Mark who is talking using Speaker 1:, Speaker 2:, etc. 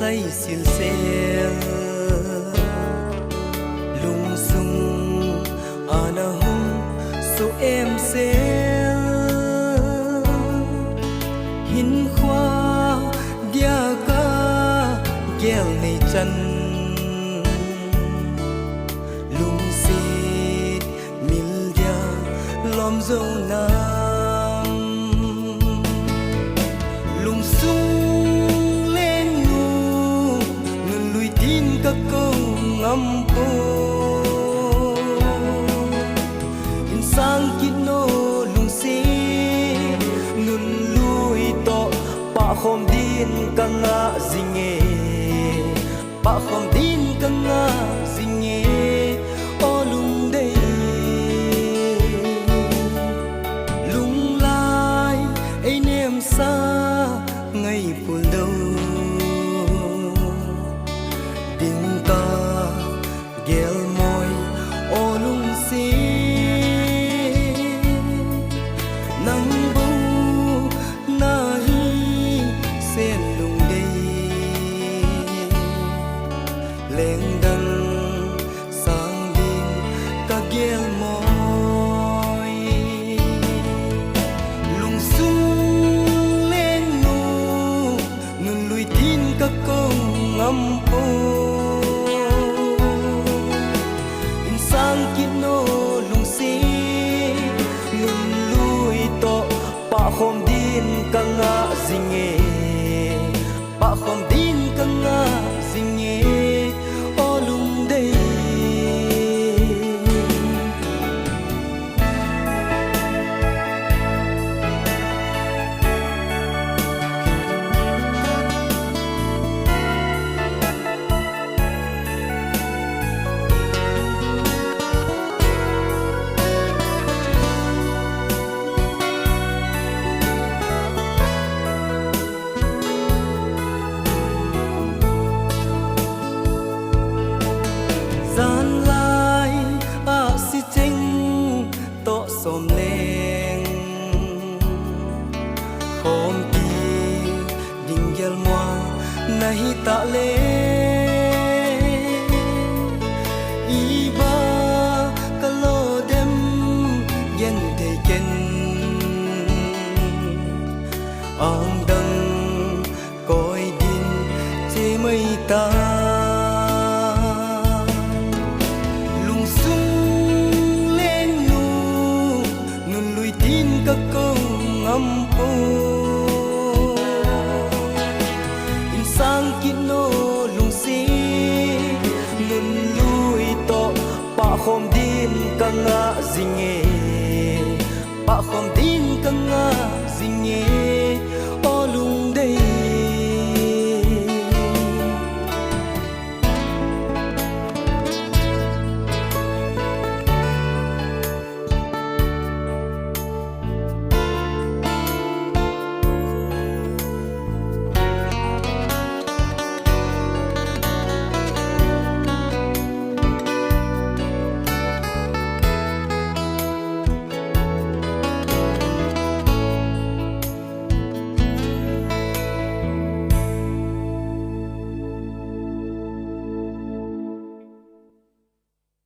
Speaker 1: say xiên xeo lung sung ana hum số em xeo hin khoa dia ca gel nei chân lung xịt mil dia lom dâu nam lung sung lên ngu ngân lùi tin các câu ngâm po in sang kino lung xịt ngân lùi to pa khom din kanga zinge pa khom din kanga zinge o lung đây lung lai ai nem sa ngày buồn đâu tình ta ghel môi o lung xí nắng bông na hi sen lung đây lên đằng sang đêm ta ghel môi lung sung lên ngu ngân lùi tin các câu ngâm po in sang kino lung xí ngân lùi to pa khom din kanga zinge pa khom din kanga zinge o lung đây gian lai a si chinh to som leng khom ti ding gel moa nahi ta le iba kalo dem yen te ken ang dang koi din che mai ta các câu ngâm po in sang kino lung xí ngân lùi to pa khom din kanga zinge pa khom din